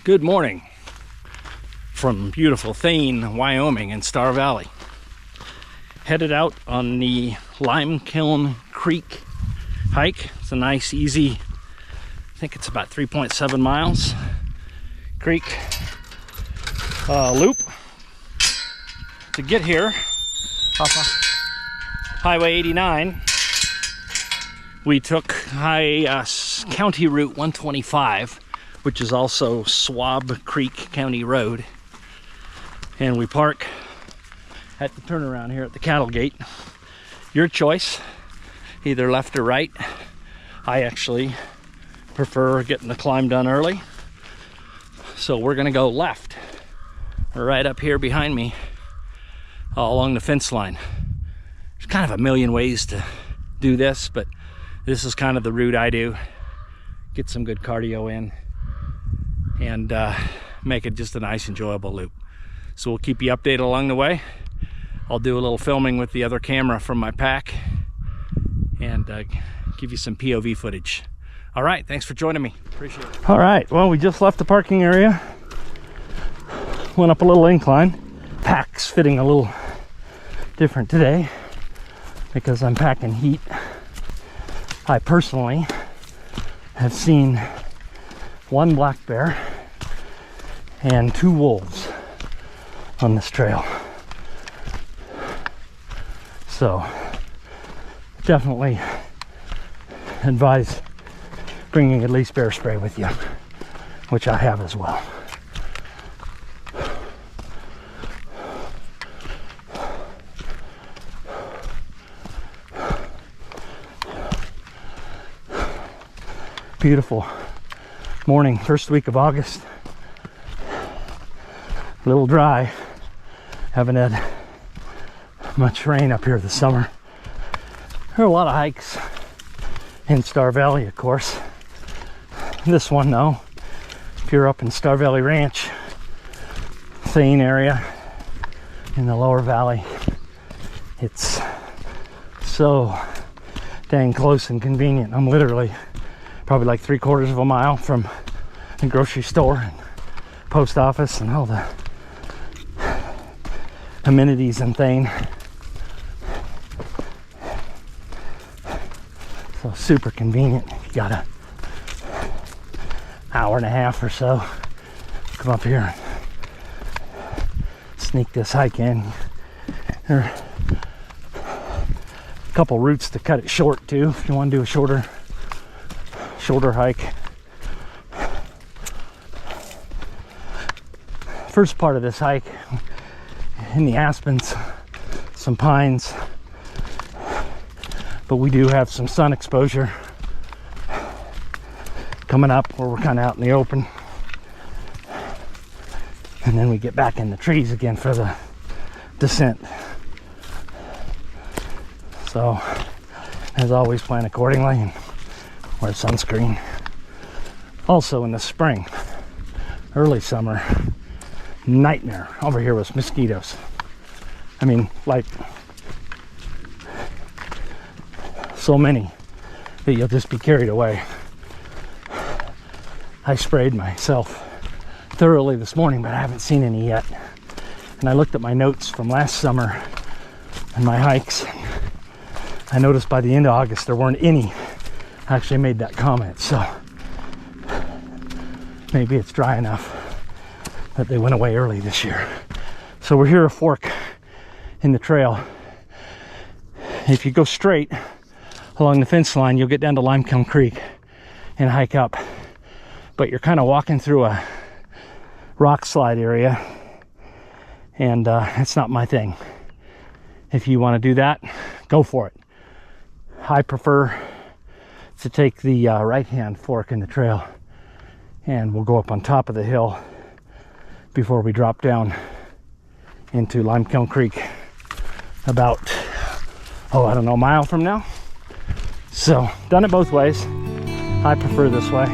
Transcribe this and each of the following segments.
Good morning from beautiful Thane, Wyoming in Star Valley. Headed out on the Limekiln Creek hike. It's a nice, easy, I think it's about 3.7 miles creek loop. To get here off of Highway 89, we took County Route 125, which is also Swab Creek County Road, and we park at the turnaround here at the cattle gate. Your choice, either left or right. I actually prefer getting the climb done early, so we're gonna go left. Right up here behind me, along the fence line. There's kind of a million ways to do this, but this is kind of the route I do. Get some good cardio in and make it just a nice, enjoyable loop. So we'll keep you updated along the way. I'll do a little filming with the other camera from my pack and give you some POV footage. All right, thanks for joining me. Appreciate it. All right, well, we just left the parking area. Went up a little incline. Pack's fitting a little different today because I'm packing heat. I personally have seen one black bear and 2 wolves on this trail. So definitely advise bringing at least bear spray with you, which I have as well. Beautiful morning, first week of August. A little dry. Haven't had much rain up here this summer. There are a lot of hikes in Star Valley, of course. This one, though, if you're up in Star Valley Ranch, Thane area in the lower valley, it's so dang close and convenient. I'm literally probably like 3/4 of a mile from the grocery store and post office and all the amenities in Thane. So super convenient. You got a hour and a half or so, come up here and sneak this hike in. There are a couple routes to cut it short too, if you want to do a shorter hike. First part of this hike in the aspens, some pines, but we do have some sun exposure coming up where we're kind of out in the open, and then we get back in the trees again for the descent. So as always, plan accordingly and wear sunscreen. Also in the spring, early summer, nightmare over here with mosquitoes. I mean, like, so many that you'll just be carried away. I sprayed myself thoroughly this morning, but I haven't seen any yet. And I looked at my notes from last summer and my hikes. I noticed by the end of August there weren't any. I actually made that comment, so maybe it's dry enough that they went away early this year. So we're here, a fork in the trail. If you go straight along the fence line, you'll get down to Limekiln Creek and hike up, but you're kind of walking through a rock slide area, and it's not my thing. If you want to do that, go for it. I prefer to take the right hand fork in the trail, and we'll go up on top of the hill before we drop down into Limekiln Creek about, I don't know, a mile from now. So done it both ways. I prefer this way.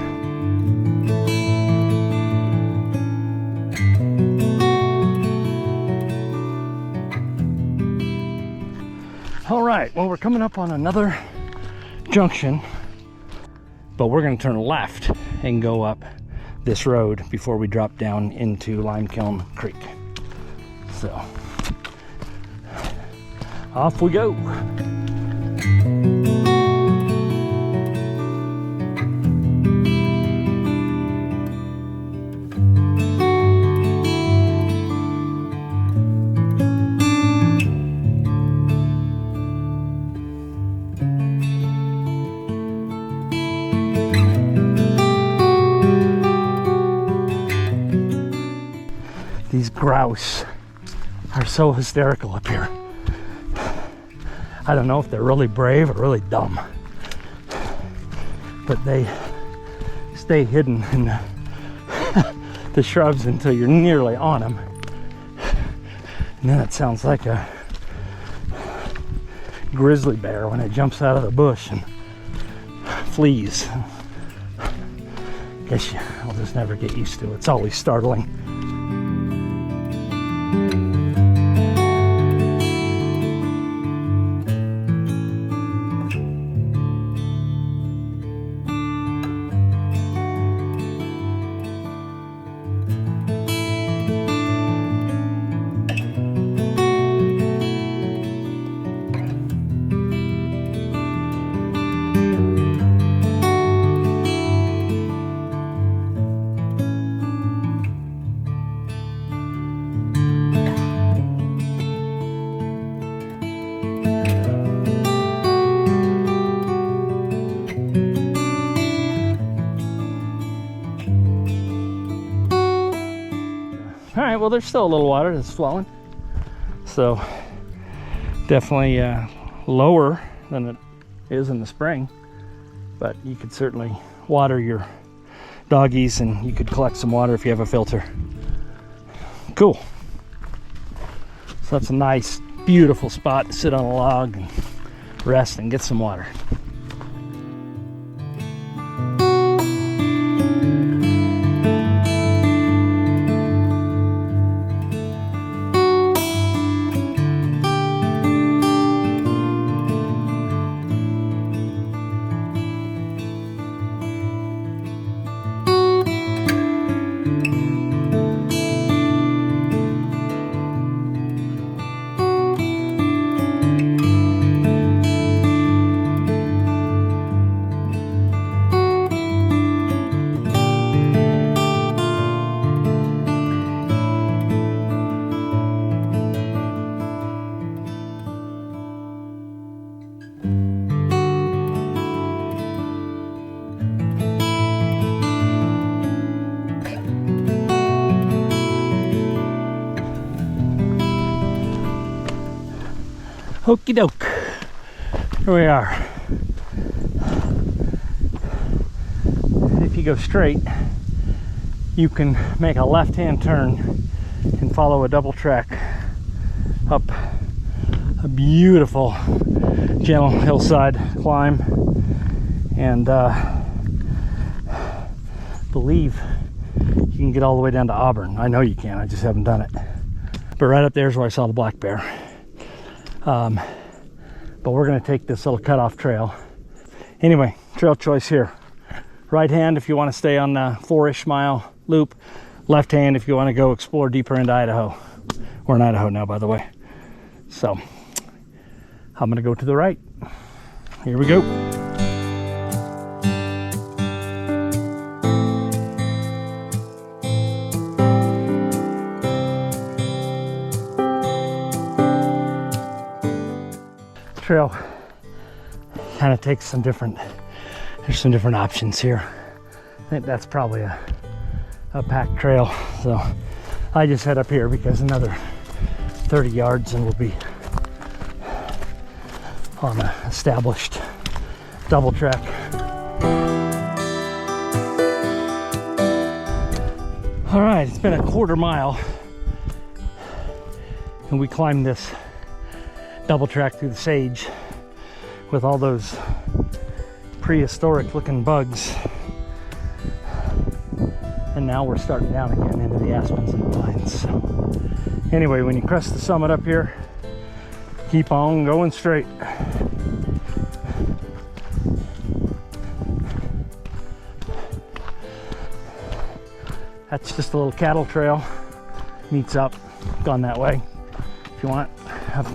All right, well, we're coming up on another junction, but we're going to turn left and go up this road before we drop down into Limekiln Creek. So off we go. These grouse are so hysterical up here. I don't know if they're really brave or really dumb, but they stay hidden in the shrubs until you're nearly on them. And then it sounds like a grizzly bear when it jumps out of the bush and flees. Guess I'll just never get used to it. It's always startling. All right, well, there's still a little water that's flowing, so definitely lower than it is in the spring, but you could certainly water your doggies, and you could collect some water if you have a filter. Cool. So that's a nice, beautiful spot to sit on a log and rest and get some water. Okie doke, here we are. And if you go straight, you can make a left-hand turn and follow a double track up a beautiful, gentle hillside climb, and believe you can get all the way down to Auburn. I know you can, I just haven't done it. But right up there is where I saw the black bear. But we're going to take this little cutoff trail. Anyway, trail choice here. Right hand if you want to stay on the 4-ish mile loop. Left hand if you want to go explore deeper into Idaho. We're in Idaho now, by the way. So I'm going to go to the right. Here we go. Trail kind of takes some different, there's some different options here. I think that's probably a packed trail, so I just head up here because another 30 yards and we'll be on an established double track. All right, it's been a quarter mile and we climbed this double track through the sage with all those prehistoric looking bugs, and now we're starting down again into the aspens and the pines. So anyway, when you crest the summit up here, keep on going straight. That's just a little cattle trail. Meets up, gone that way. If you want, I've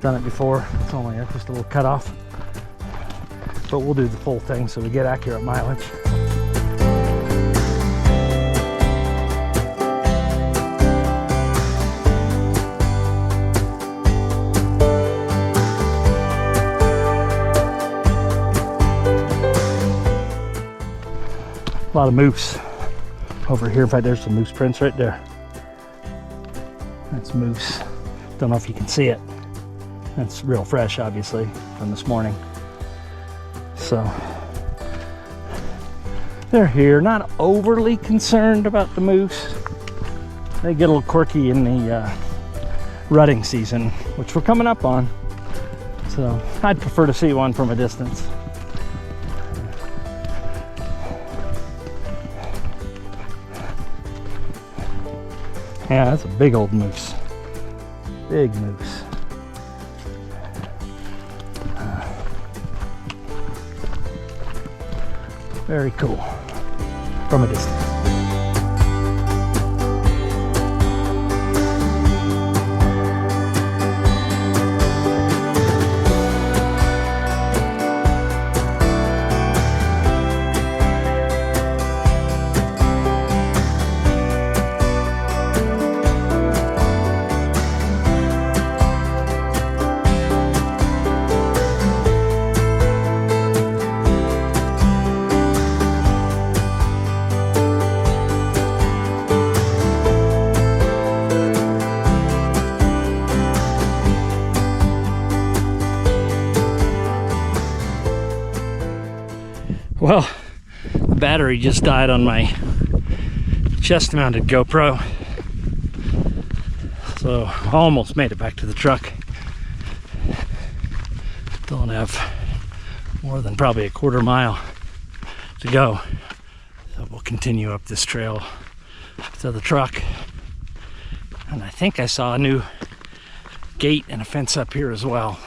done it before. It's only just a little cutoff. But we'll do the full thing so we get accurate mileage. A lot of moose over here. In fact, there's some moose prints right there. That's moose. Don't know if you can see it. That's real fresh, obviously, from this morning. So they're here. Not overly concerned about the moose. They get a little quirky in the rutting season, which we're coming up on. So I'd prefer to see one from a distance. Yeah, that's a big old moose. Big moose. Very cool from a distance. Well, the battery just died on my chest-mounted GoPro, so I almost made it back to the truck. Don't have more than probably a quarter mile to go, so we'll continue up this trail to the truck. And I think I saw a new gate and a fence up here as well.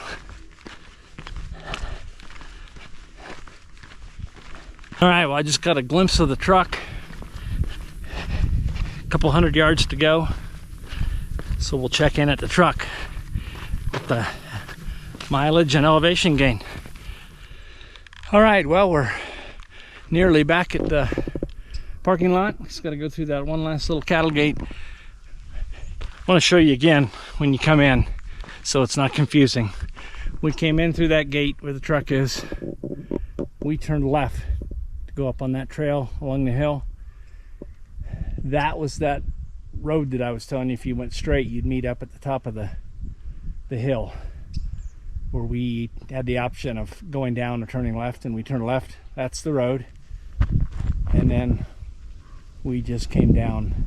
All right, well, I just got a glimpse of the truck. A couple hundred yards to go. So we'll check in at the truck with the mileage and elevation gain. All right, well, we're nearly back at the parking lot. Just got to go through that one last little cattle gate. I want to show you again when you come in so it's not confusing. We came in through that gate where the truck is. We turned left go up on that trail along the hill. That was that road that I was telling you, if you went straight you'd meet up at the top of the hill, where we had the option of going down or turning left, and we turned left. That's the road. And then we just came down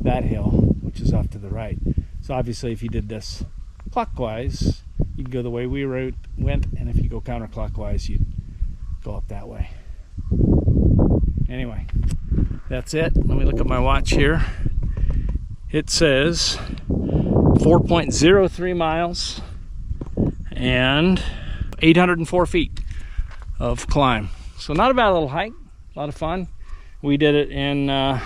that hill, which is off to the right. So obviously if you did this clockwise, you'd go the way we went, and if you go counterclockwise, you'd go up that way. Anyway, that's it. Let me look at my watch here. It says 4.03 miles and 804 feet of climb. So not a bad little hike, a lot of fun. We did it in hour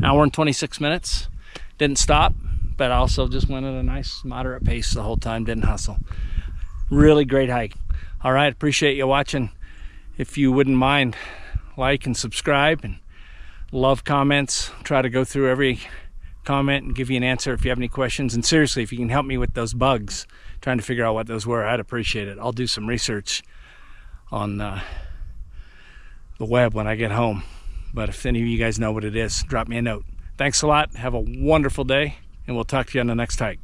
and 26 minutes. Didn't stop, but also just went at a nice moderate pace the whole time, didn't hustle. Really great hike. All right, appreciate you watching. If you wouldn't mind, like and subscribe, and love comments. Try to go through every comment and give you an answer if you have any questions. And seriously, if you can help me with those bugs, trying to figure out what those were, I'd appreciate it. I'll do some research on the web when I get home. But if any of you guys know what it is, drop me a note. Thanks a lot. Have a wonderful day, and we'll talk to you on the next hike.